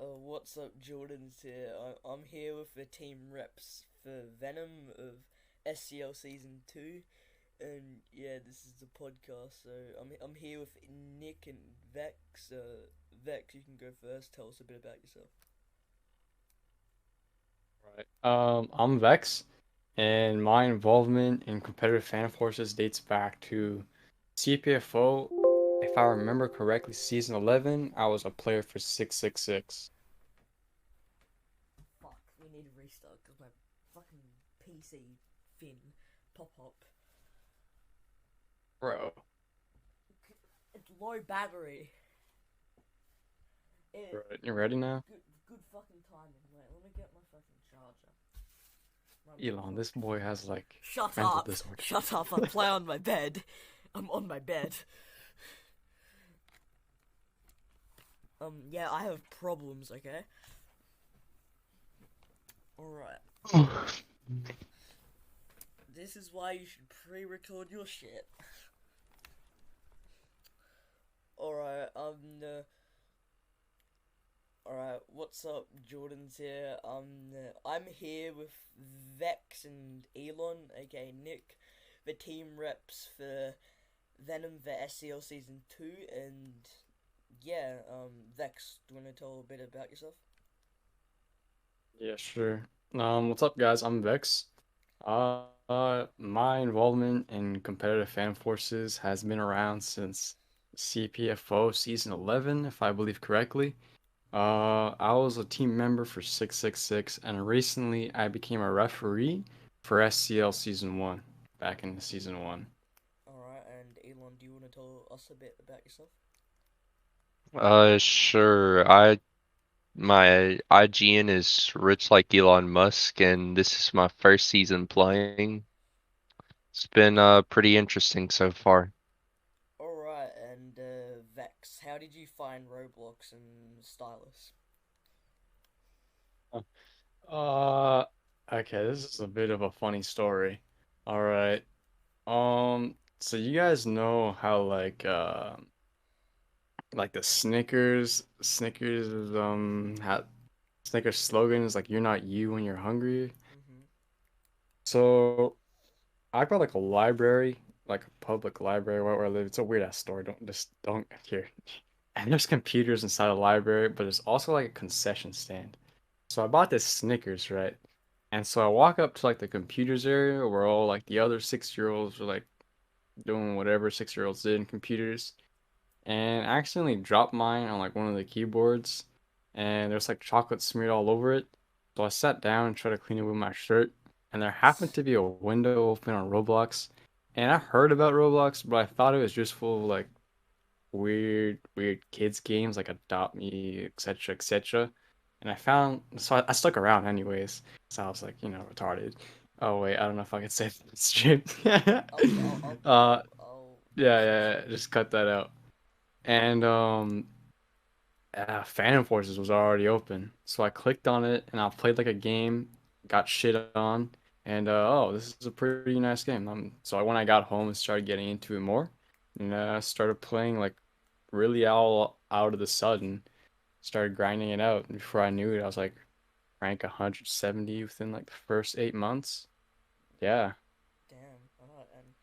What's up, Jordanz here. I'm here with the team reps for Venom of SCL Season 2. And yeah, this is the podcast. So I'm here with Nick and Vex. Vex, you can go first. Tell us a bit about yourself. Right. I'm Vex, and my involvement in competitive fan forces dates back to CPFO. If I remember correctly, season 11, I was a player for 666. Fuck, we need to restart because my fucking PC fin pop up. Bro, It's low battery. It, right, you ready now? good fucking timing. Wait, let me get my fucking charger. My Elon, MacBook. this boy has like Shut mental up! disorder. Shut up! I play on my bed. I'm on my bed. Yeah, I have problems, okay? Alright. This is why you should pre-record your shit. Alright, alright, what's up, Jordan's here. I'm here with Vex and Elon, aka Nick, the team reps for Venom the SCL Season 2, and yeah, Vex, do you want to tell a bit about yourself? Yeah, sure. What's up, guys? I'm Vex. My involvement in competitive fan forces has been around since CPFO season 11, if I believe correctly. I was a team member for 666, and recently I became a referee for SCL season 1, back in season 1. Alright, and Elon, do you want to tell us a bit about yourself? Sure. My IGN is rich like Elon Musk, and this is my first season playing. It's been pretty interesting so far. Alright, and Vex, how did you find Roblox and Stylus? Uh, okay, this is a bit of a funny story. All right. So you guys know how like the Snickers is Snickers slogan is like you're not you when you're hungry. Mm-hmm. So I got like a library, like a public library where I live. It's a weird ass story. Don't here. And there's computers inside a library, but there's also like a concession stand. So I bought this Snickers, right? And so I walk up to like the computers area where all like the other 6-year-olds are like doing whatever 6-year-olds did in computers, and I accidentally dropped mine on like one of the keyboards, and there's like chocolate smeared all over it. So I sat down and tried to clean it with my shirt, and there happened to be a window open on Roblox. And I heard about Roblox, but I thought it was just full of like weird kids games like Adopt Me, etc., etc. And I stuck around anyways. So I was like, retarded. Oh wait, I don't know if I can say this stream. I'll uh, bleep. I'll. yeah, just cut that out. And Phantom Forces was already open, so I clicked on it and I played like a game, got shit on, and oh, this is a pretty nice game. So when I got home and started getting into it more, and I started playing like really all out of the sudden, started grinding it out. And before I knew it, I was like rank 170 within like the first 8 months. Yeah. Damn. Alright, and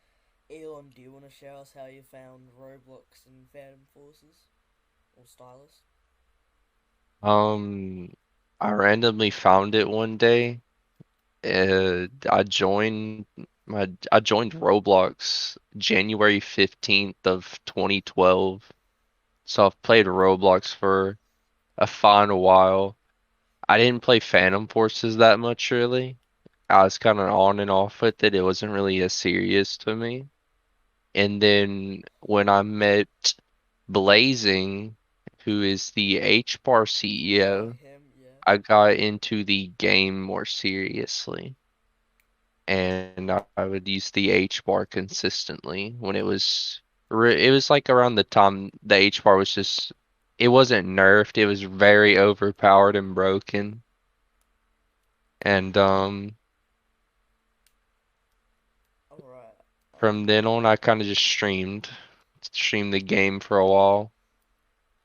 Elon, do you want to show us how you found Roblox and Phantom Forces? Or Stylus? Um, I randomly found it one day. I joined Roblox January 15th of 2012. So I've played Roblox for a fine while. I didn't play Phantom Forces that much really. I was kind of on and off with it. It wasn't really as serious to me. And then when I met Blazing, who is the HBAR Yeah, CEO, him, yeah. I got into the game more seriously. And I would use the HBAR consistently when it was like around the time the HBAR was just it wasn't nerfed, it was very overpowered and broken. And Alright. from then on I kind of just streamed the game for a while.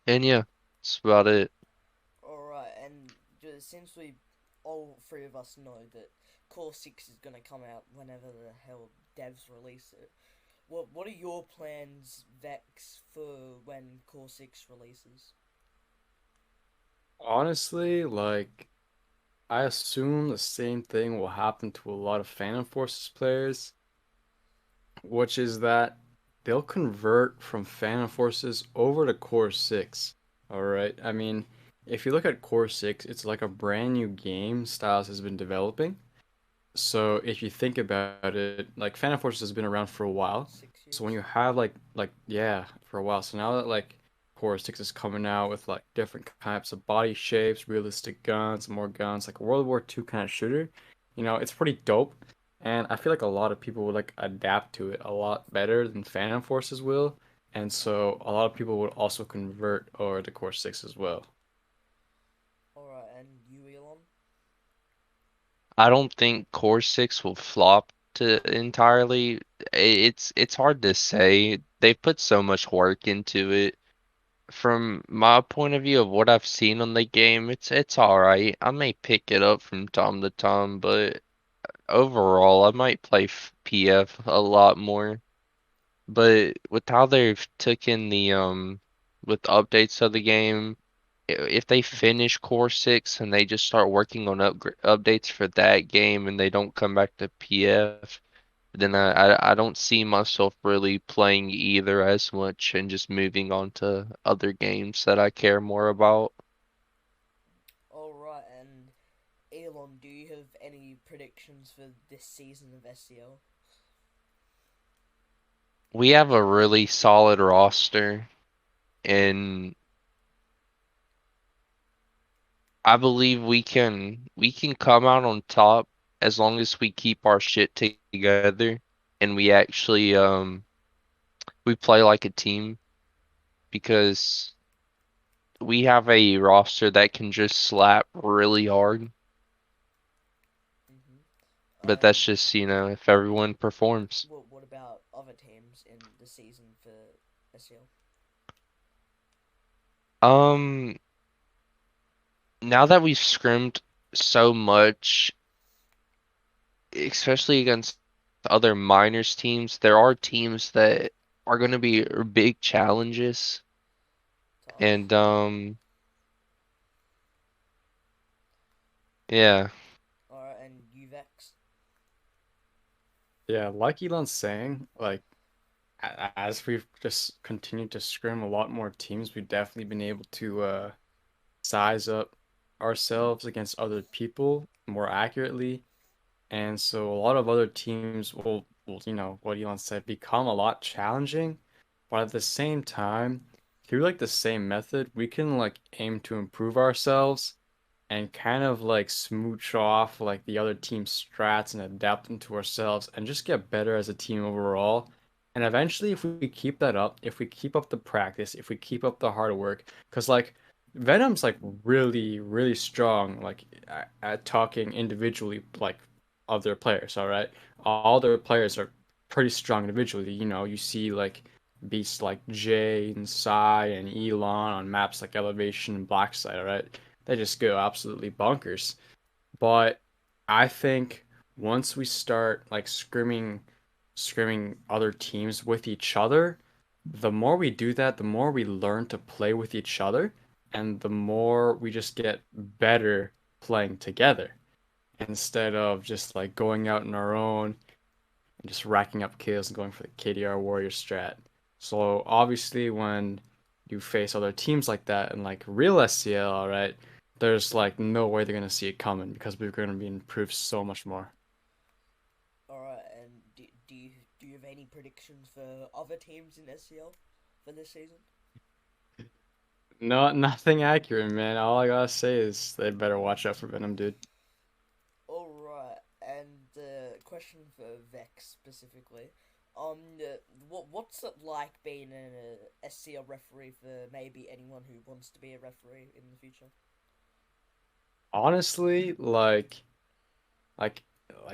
And yeah, that's about it. Alright, since we all three of us know that Core 6 is gonna come out whenever the hell devs release it, what are your plans, Vex, for when Core 6 releases? Honestly, like I assume the same thing will happen to a lot of Phantom Forces players, which is that they'll convert from Phantom Forces over to Core 6. All right. I mean, if you look at Core 6, it's like a brand new game Styles has been developing. So if you think about it, like Phantom Force has been around for a while. Six So when years. you have like yeah, for a while. So now that like Core 6 is coming out with like different types of body shapes, realistic guns, more guns, like a World War II kind of shooter, it's pretty dope. And I feel like a lot of people would like adapt to it a lot better than Phantom Forces will. And so a lot of people would also convert over to Core 6 as well. Alright, and you, Elon? I don't think Core 6 will flop to entirely. It's hard to say. They put so much work into it. From my point of view of what I've seen on the game, it's all right. I may pick it up from time to time, but overall, I might play PF a lot more. But with how they've taken the with updates of the game, if they finish Core 6 and they just start working on updates for that game and they don't come back to PF, then I don't see myself really playing either as much and just moving on to other games that I care more about. Alright, and Elon, do you have any predictions for this season of SCL? We have a really solid roster, and I believe we can come out on top as long as we keep our shit together and we actually we play like a team, because we have a roster that can just slap really hard. But And that's just, if everyone performs. what about other teams in the season for SCL? Um, Now that we've scrimmed so much, especially against other minors teams, there are teams that are going to be big challenges. Tough. And yeah, Alright, and you, Vex? Yeah, like Elon's saying, like as we've just continued to scrim a lot more teams, we've definitely been able to size up ourselves against other people more accurately. And so a lot of other teams will, what Elon said, become a lot challenging. But at the same time, through like the same method, we can like aim to improve ourselves and kind of like smooch off like the other team's strats and adapt them to ourselves and just get better as a team overall. And eventually, if we keep that up, if we keep up the practice, if we keep up the hard work, because like Venom's like really, really strong, like at talking individually, like of their players. All right, all their players are pretty strong individually. You see like beasts like Jay and Sai and Elon on maps like Elevation and Blackside. All right, they just go absolutely bonkers. But I think once we start like scrimming other teams with each other, the more we do that, the more we learn to play with each other, and the more we just get better playing together instead of just like going out on our own and just racking up kills and going for the KDR warrior strat. So obviously when you face other teams like that and like real SCL, all right, there's like no way they're gonna see it coming because we're gonna be improved so much more. Alright, and do you have any predictions for other teams in SCL for this season? No, nothing accurate, man. All I gotta say is they better watch out for Venom, dude. Alright, and question for Vex specifically. What's it like being an SCL referee for maybe anyone who wants to be a referee in the future? Honestly, like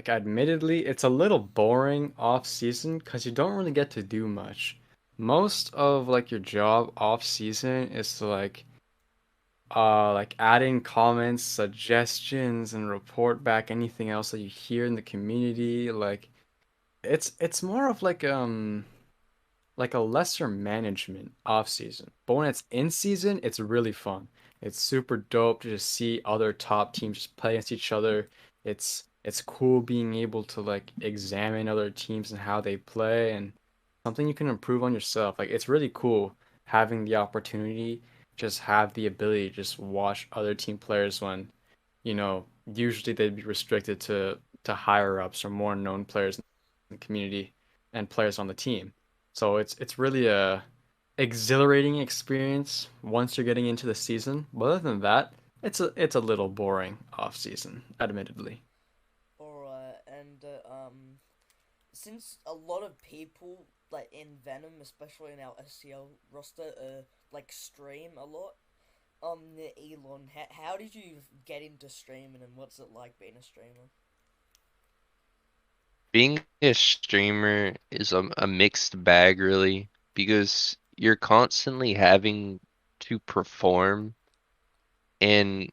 admittedly, it's a little boring off season because you don't really get to do much. Most of like your job off season is to like like adding comments, suggestions, and report back anything else that you hear in the community. Like it's more of like a lesser management off season. But when it's in season, it's really fun. It's super dope to just see other top teams just play against each other. It's cool being able to like examine other teams and how they play and something you can improve on yourself. Like it's really cool having the opportunity, just have the ability to just watch other team players when, usually they'd be restricted to higher ups or more known players in the community and players on the team. So it's really a exhilarating experience once you're getting into the season. But other than that, it's a little boring off season, admittedly. Alright, and since a lot of people like in Venom, especially in our SCL roster, like stream a lot. Elon, how did you get into streaming, and what's it like being a streamer? Being a streamer is a mixed bag, really, because you're constantly having to perform. And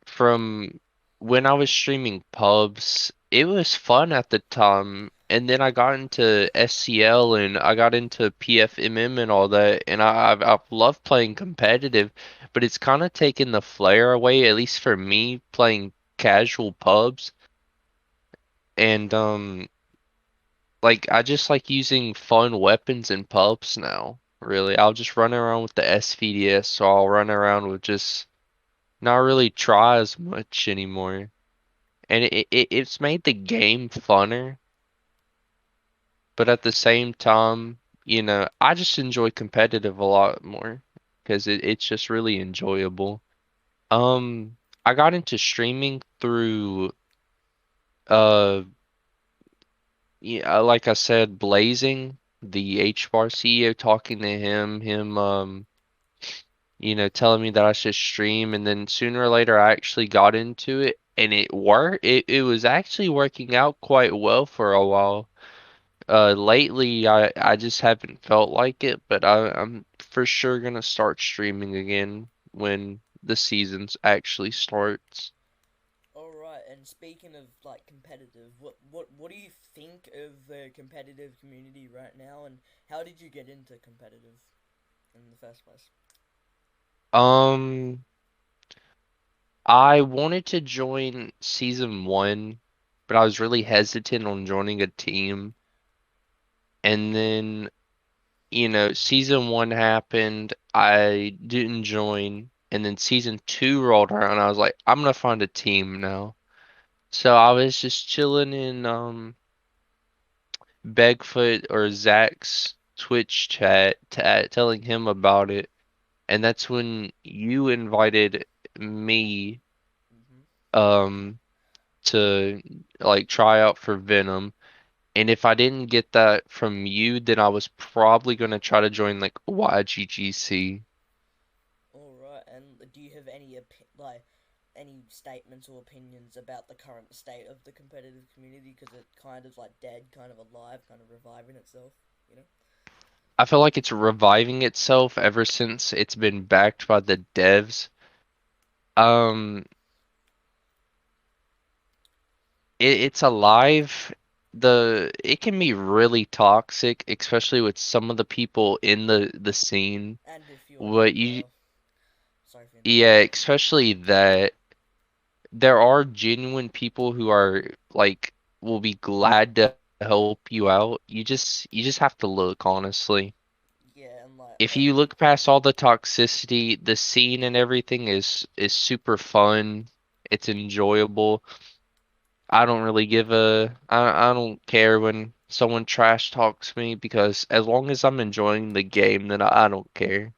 from when I was streaming pubs, it was fun at the time. And then I got into SCL and I got into PFMM and all that. And I've loved playing competitive, but it's kind of taken the flair away, at least for me, playing casual pubs. And like I just like using fun weapons in pubs now. Really, I'll just run around with the SVDS, so I'll run around with just not really try as much anymore. And it's made the game funner, but at the same time, I just enjoy competitive a lot more because it's just really enjoyable. Um, I got into streaming through uh yeah, like I said, Blazing, the H bar CEO, talking to him telling me that I should stream, and then sooner or later I actually got into it and it worked. It was actually working out quite well for a while. Lately I just haven't felt like it, but I'm for sure gonna start streaming again when the seasons actually starts. Alright, and speaking of like competitive, what do you think of the competitive community right now, and how did you get into competitive in the first place? Um, I wanted to join season one, but I was really hesitant on joining a team. And then, season one happened. I didn't join. And then season two rolled around. And I was like, I'm gonna find a team now. So I was just chilling in Begfoot or Zach's Twitch chat, telling him about it. And that's when you invited me Mm-hmm. um to like try out for Venom. And if I didn't get that from you, then I was probably gonna try to join like YGGC. Alright, and do you have any statements or opinions about the current state of the competitive community? Because it kind of like dead, kind of alive, kind of reviving itself, you know? I feel like it's reviving itself ever since it's been backed by the devs. Um, it's alive. It can be really toxic, especially with some of the people in the scene. And if you're What like, you sorry for Yeah, interrupting. especially that there are genuine people who are like will be glad to help you out. You just have to look, honestly. Yeah, and like, If you look past all the toxicity, the scene and everything is super fun. It's enjoyable. I don't really I don't care when someone trash talks me because as long as I'm enjoying the game, then I don't care.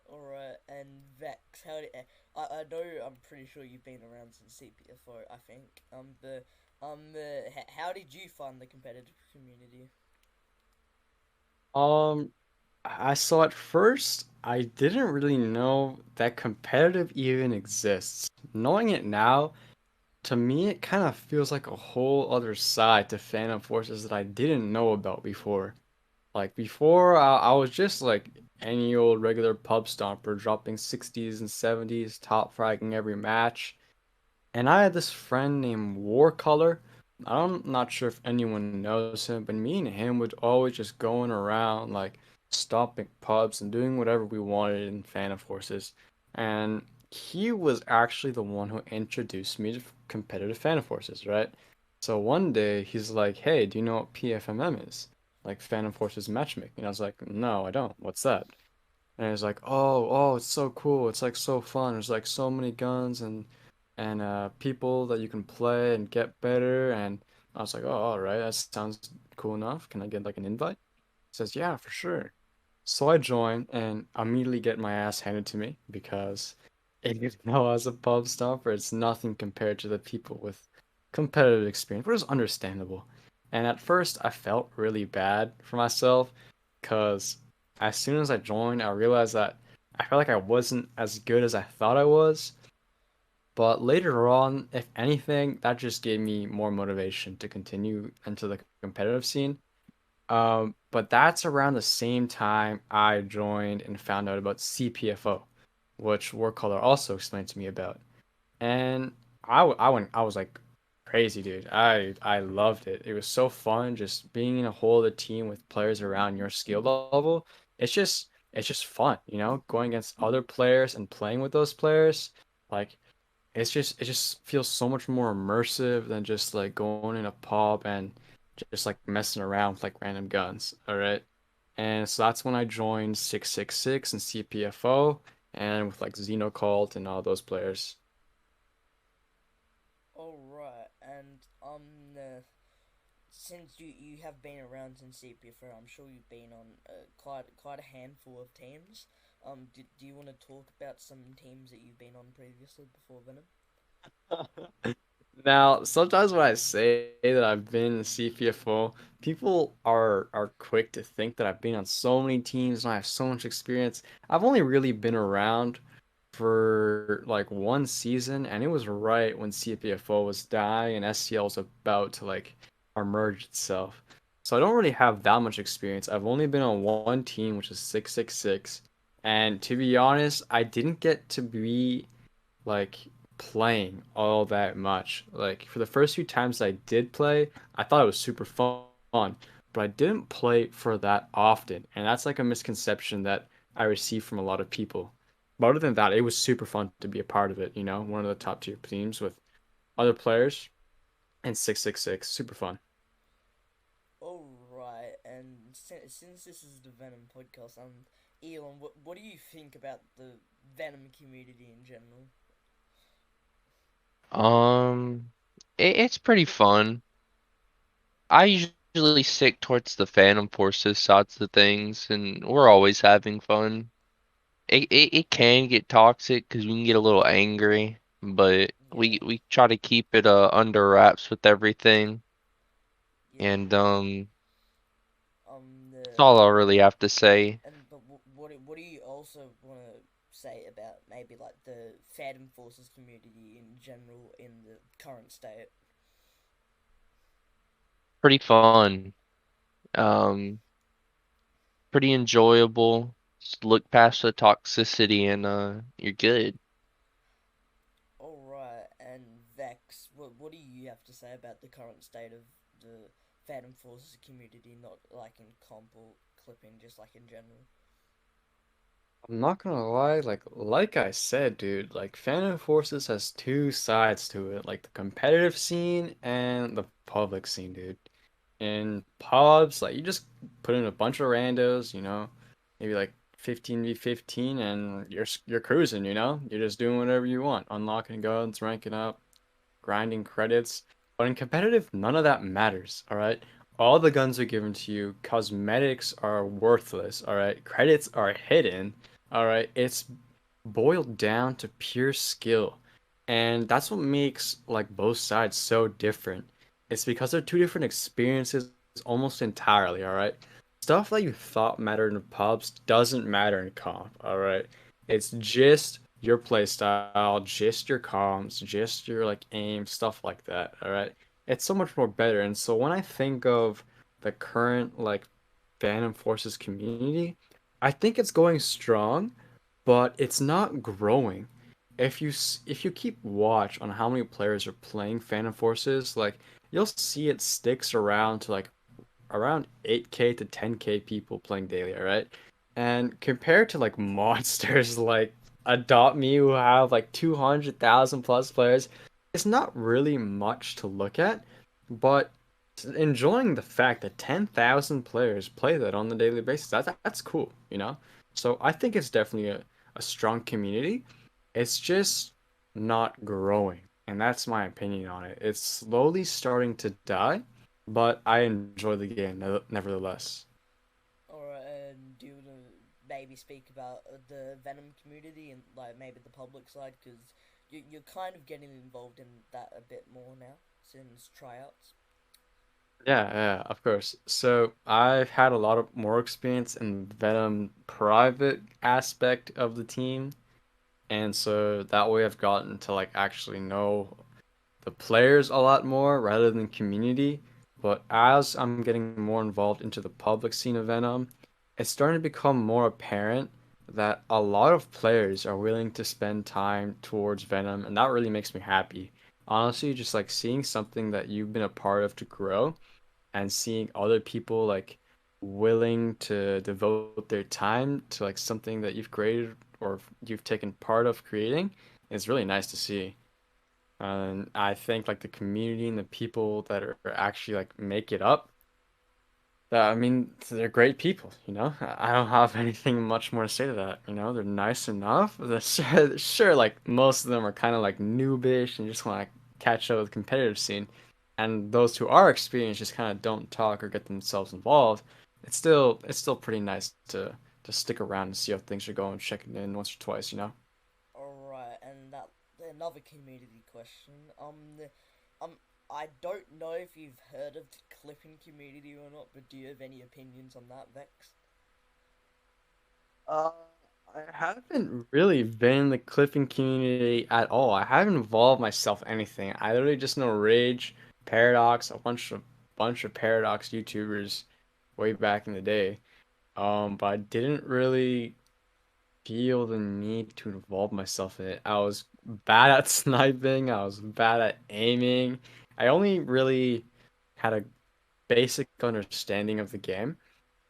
alright, and Vex, I know, I'm pretty sure you've been around since CPFO, I think. How did you find the competitive community? Um, I saw at first I didn't really know that competitive even exists. Knowing it now, to me, it kind of feels like a whole other side to Phantom Forces that I didn't know about before. Like before, I was just like any old regular pub stomper, dropping 60s and 70s, top fragging every match. And I had this friend named Warcolor. I'm not sure if anyone knows him, but me and him would always just going around like stopping pubs and doing whatever we wanted in Phantom Forces. And he was actually the one who introduced me to competitive Phantom Forces, right? So one day he's like, "Hey, do you know what PFMM is? Like Phantom Forces matchmaking." And I was like, "No, I don't. What's that?" And it's like, oh, it's so cool. It's like so fun. There's like so many guns and people that you can play and get better. And I was like, oh, all right, that sounds cool enough. Can I get like an invite? He says, yeah, for sure. So I join and immediately get my ass handed to me because even though as a pub stopper, it's nothing compared to the people with competitive experience, which is understandable. And at first, I felt really bad for myself because as soon as I joined, I realized that I felt like I wasn't as good as I thought I was. But later on, if anything, that just gave me more motivation to continue into the competitive scene. But that's around the same time I joined and found out about CPFO, which Work Color also explained to me about. And I was like crazy, dude. I loved it. It was so fun just being in a whole other team with players around your skill level. It's just fun, going against other players and playing with those players. Like it just feels so much more immersive than just like going in a pub and just like messing around with like random guns. All right. And so that's when I joined 666 and CPFO and with like Xenocult and all those players. All right, and since you have been around since CPFO, I'm sure you've been on quite a handful of teams. Do you want to talk about some teams that you've been on previously before Venom? Now, sometimes when I say that I've been in CPFO, people are quick to think that I've been on so many teams and I have so much experience. I've only really been around for like one season, and it was right when CPFO was dying and SCL was about to like emerge itself. So I don't really have that much experience. I've only been on one team, which is 666, and to be honest, I didn't get to be like playing all that much. Like for the first few times I did play, I thought it was super fun, but I didn't play for that often. And that's like a misconception that I receive from a lot of people. But other than that, it was super fun to be a part of it, one of the top tier teams with other players and 666, super fun. All right, and since this is the Venom podcast, Elon, what do you think about the Venom community in general? Um, it's pretty fun. I usually stick towards the Phantom Forces sides of things, and we're always having fun. It can get toxic because we can get a little angry, but Yeah, we try to keep it under wraps with everything. yeah. And that's The all I really have to say. and but what do you also want to say about maybe like the Phantom Forces community in general in the current state? Pretty fun. Um, Pretty enjoyable. Just look past the toxicity and you're good. All right, and Vex, what do you have to say about the current state of the Phantom Forces community, not like in comp or clipping, just like in general? I'm not gonna lie, like I said, dude, like Phantom Forces has two sides to it, like the competitive scene and the public scene, dude. In pubs, like you just put in a bunch of randos, maybe like 15v15 and you're cruising, You're just doing whatever you want, unlocking guns, ranking up, grinding credits. But in competitive, none of that matters, all right? All the guns are given to you, cosmetics are worthless, all right? Credits are hidden, all right? It's boiled down to pure skill. And that's what makes like both sides so different. It's because they're two different experiences almost entirely, all right? Stuff that you thought mattered in pubs doesn't matter in comp, all right? It's just your play style, just your comms, just your like aim, stuff like that, all right? It's so much more better. And so when I think of the current like Phantom Forces community, I think it's going strong, but it's not growing. If you keep watch on how many players are playing Phantom Forces, like you'll see it sticks around to like around 8K to 10K people playing daily, all right? And compared to like monsters like Adopt Me who have like 200,000 plus players, it's not really much to look at, but enjoying the fact that 10,000 players play that on the daily basis, that's cool, you know? So I think it's definitely a strong community. It's just not growing. And that's my opinion on it. It's slowly starting to die, but I enjoy the game nevertheless. Alright, and do you want to maybe speak about the Venom community and like maybe the public side? Because you're kind of getting involved in that a bit more now since tryouts. Yeah, yeah, of course. So I've had a lot of more experience in Venom private aspect of the team, and so that way I've gotten to like actually know the players a lot more rather than community. But as I'm getting more involved into the public scene of Venom, it's starting to become more apparent that a lot of players are willing to spend time towards Venom, and that really makes me happy. Honestly, just like seeing something that you've been a part of to grow and seeing other people like willing to devote their time to like something that you've created or you've taken part of creating is really nice to see. And I think like the community and the people that are actually like make it up, I mean, they're great people, you know? I don't have anything much more to say to that, you know? They're nice enough. Sure, like most of them are kind of like noobish and just want to catch up with the competitive scene. And those who are experienced just kind of don't talk or get themselves involved. It's still pretty nice to stick around and see how things are going, checking in once or twice, you know? Alright, and that another community question. Um, I don't know if you've heard of the clipping community or not, but do you have any opinions on that, Vex? Uh, I haven't really been in the clipping community at all. I haven't involved myself in anything. I literally just know Rage, Paradox, a bunch of Paradox YouTubers way back in the day. But I didn't really feel the need to involve myself in it. I was bad at sniping, I was bad at aiming. I only really had a basic understanding of the game,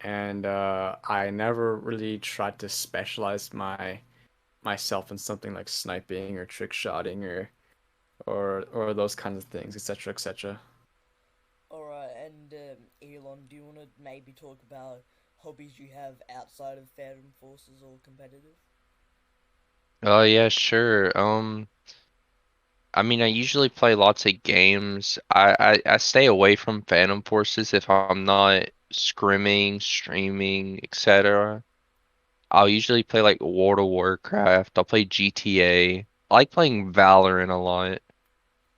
and I never really tried to specialize myself in something like sniping or trick shotting or those kinds of things, etc., etc. Alright, and Elon, do you want to maybe talk about hobbies you have outside of Phantom Forces or competitive? Oh yeah, sure. I mean, I usually play lots of games. I stay away from Phantom Forces if I'm not scrimming, streaming, etc. I'll usually play like World of Warcraft. I'll play GTA. I like playing Valorant a lot.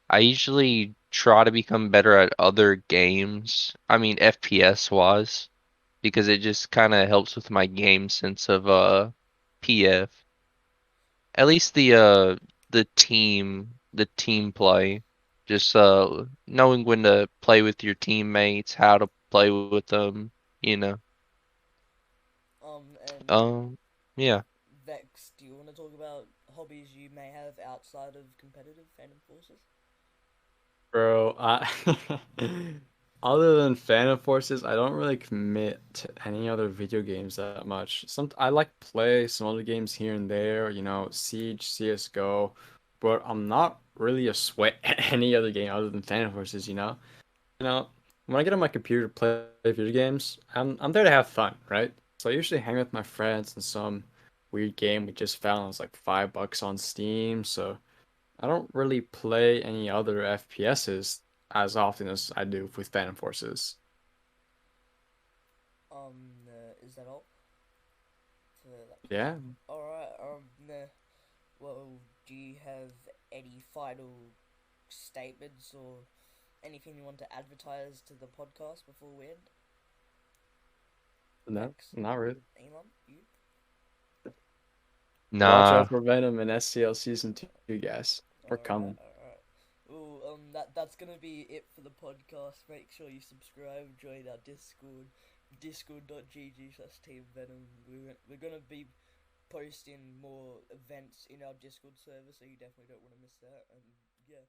I usually try to become better at other games. I mean, FPS wise, because it just kind of helps with my game sense of PF. At least the team play. Just knowing when to play with your teammates, how to play with them, you know. And Um yeah. Vex, do you want to talk about hobbies you may have outside of competitive Phantom Forces? Bro, other than Phantom Forces, I don't really commit to any other video games that much. I like play some other games here and there, you know, Siege, CS:GO, but I'm not really a sweat at any other game other than Phantom Forces, you know? You know, when I get on my computer to play video games, I'm there to have fun, right? So I usually hang with my friends in some weird game we just found. It's like $5 on Steam, so I don't really play any other FPSs as often as I do with Phantom Forces. Is that all for that question? Yeah. Alright, well, do you have any final statements or anything you want to advertise to the podcast before we end? No, Vex? not really. Elon? You? Watch out Nah. for Venom and SCL Season 2, guys. We're Alright, coming. alright. Well, that's gonna be it for the podcast. Make sure you subscribe, join our Discord, discord.gg/teamvenom. We're gonna be posting more events in our Discord server, so you definitely don't want to miss that. And yeah,